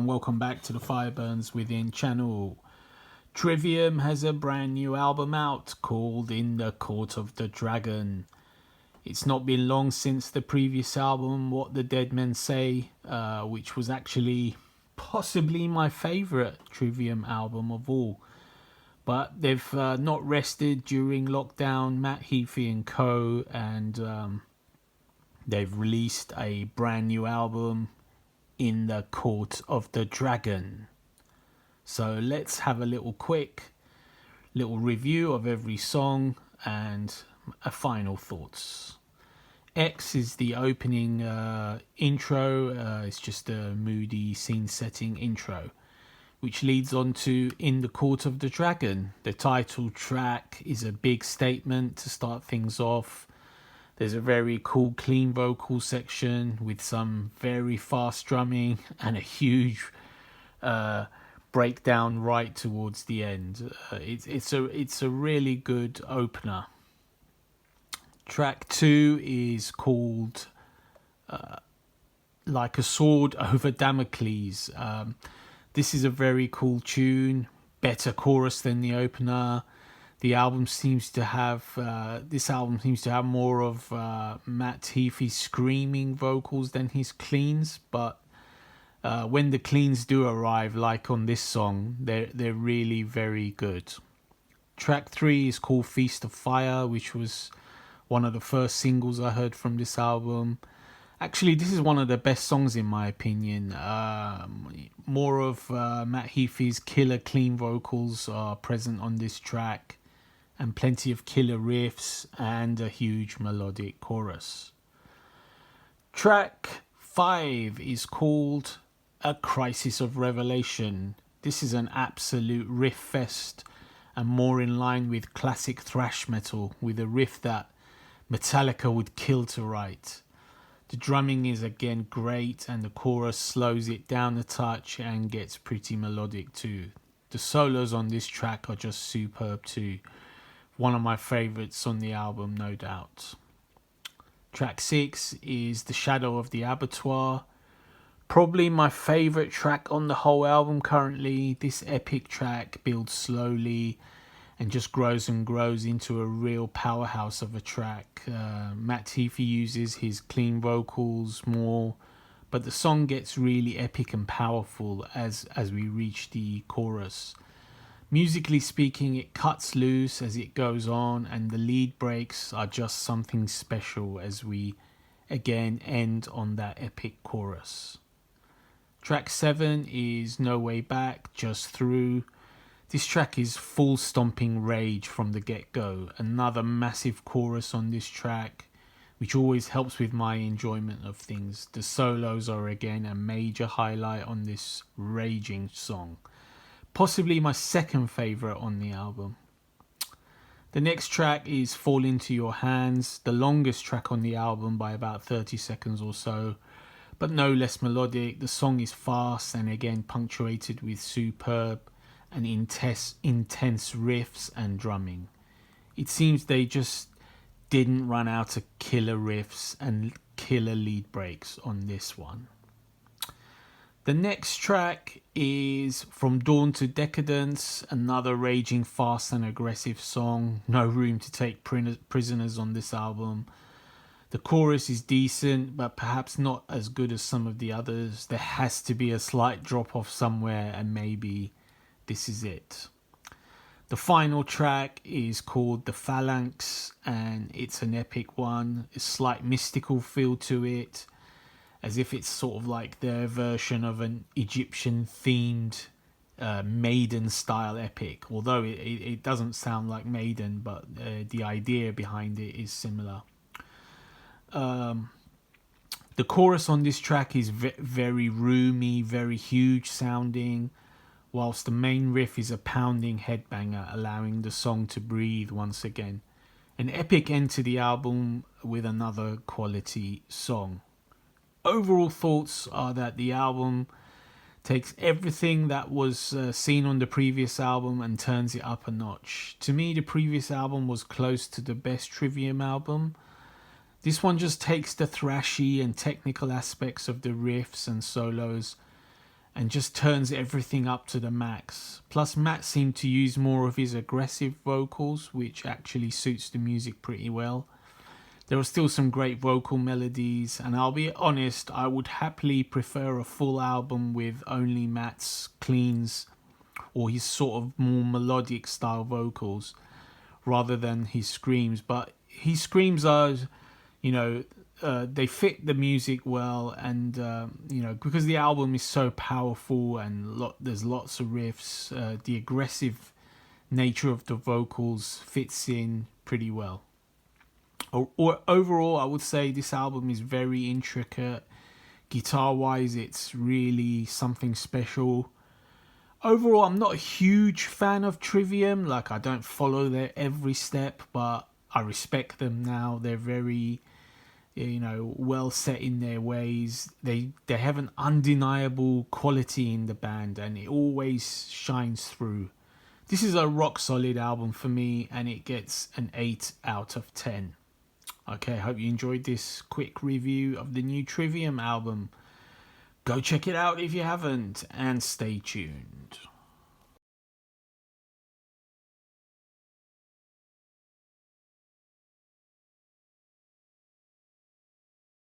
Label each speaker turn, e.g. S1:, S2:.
S1: and welcome back to the Fireburns Within channel. Trivium has a brand new album out called In the Court of the Dragon. It's not been long since the previous album, What the Dead Men Say, which was actually possibly my favourite Trivium album of all. But they've not rested during lockdown, Matt Heafy and co, and they've released a brand new album, In the Court of the Dragon. So let's have a little review of every song and a final thoughts. X is the opening intro. It's just a moody scene setting intro, which leads on to In the Court of the Dragon. The title track is a big statement to start things off. There's a very cool clean vocal section with some very fast drumming and a huge breakdown right towards the end. It's a really good opener. Track 2 is called Like a Sword Over Damocles. This is a very cool tune, better chorus than the opener. This album seems to have more of Matt Heafy's screaming vocals than his cleans, but when the cleans do arrive, like on this song, they're really very good. Track 3 is called Feast of Fire, which was one of the first singles I heard from this album. Actually, this is one of the best songs in my opinion. More of Matt Heafy's killer clean vocals are present on this track, and plenty of killer riffs and a huge melodic chorus. Track 5 is called A Crisis of Revelation. This is an absolute riff fest and more in line with classic thrash metal, with a riff that Metallica would kill to write. The drumming is again great and the chorus slows it down a touch and gets pretty melodic too. The solos on this track are just superb too. One of my favourites on the album, no doubt. Track 6 is The Shadow of the Abattoir. Probably my favourite track on the whole album currently. This epic track builds slowly and just grows and grows into a real powerhouse of a track. Matt Heafy uses his clean vocals more, but the song gets really epic and powerful as we reach the chorus. Musically speaking, it cuts loose as it goes on, and the lead breaks are just something special as we again end on that epic chorus. Track 7 is No Way Back, Just Through. This track is full stomping rage from the get-go. Another massive chorus on this track, which always helps with my enjoyment of things. The solos are again a major highlight on this raging song. Possibly my second favourite on the album. The next track is Fall Into Your Hands, the longest track on the album by about 30 seconds or so, but no less melodic. The song is fast and again punctuated with superb and intense riffs and drumming. It seems they just didn't run out of killer riffs and killer lead breaks on this one. The next track is From Dawn to Decadence, another raging fast and aggressive song. No room to take prisoners on this album. The chorus is decent, but perhaps not as good as some of the others. There has to be a slight drop off somewhere, and maybe this is it. The final track is called The Phalanx, and it's an epic one. A slight mystical feel to it, as if it's sort of like their version of an Egyptian themed Maiden style epic, although it doesn't sound like Maiden, but the idea behind it is similar. The chorus on this track is very roomy, very huge sounding, whilst the main riff is a pounding headbanger, allowing the song to breathe once again. An epic end to the album with another quality song. Overall thoughts are that the album takes everything that was seen on the previous album and turns it up a notch. To me, the previous album was close to the best Trivium album. This one just takes the thrashy and technical aspects of the riffs and solos and just turns everything up to the max. Plus, Matt seemed to use more of his aggressive vocals, which actually suits the music pretty well. There are still some great vocal melodies, and I'll be honest, I would happily prefer a full album with only Matt's cleans or his sort of more melodic style vocals rather than his screams. But his screams are, you know, they fit the music well, and you know, because the album is so powerful and there's lots of riffs, the aggressive nature of the vocals fits in pretty well. Or overall, I would say this album is very intricate. Guitar wise, it's really something special. Overall, I'm not a huge fan of Trivium. Like, I don't follow their every step, but I respect them now. They're very, you know, well set in their ways. They have an undeniable quality in the band, and it always shines through. This is a rock solid album for me, and it gets an 8 out of 10. Okay, hope you enjoyed this quick review of the new Trivium album. Go check it out if you haven't, and stay tuned.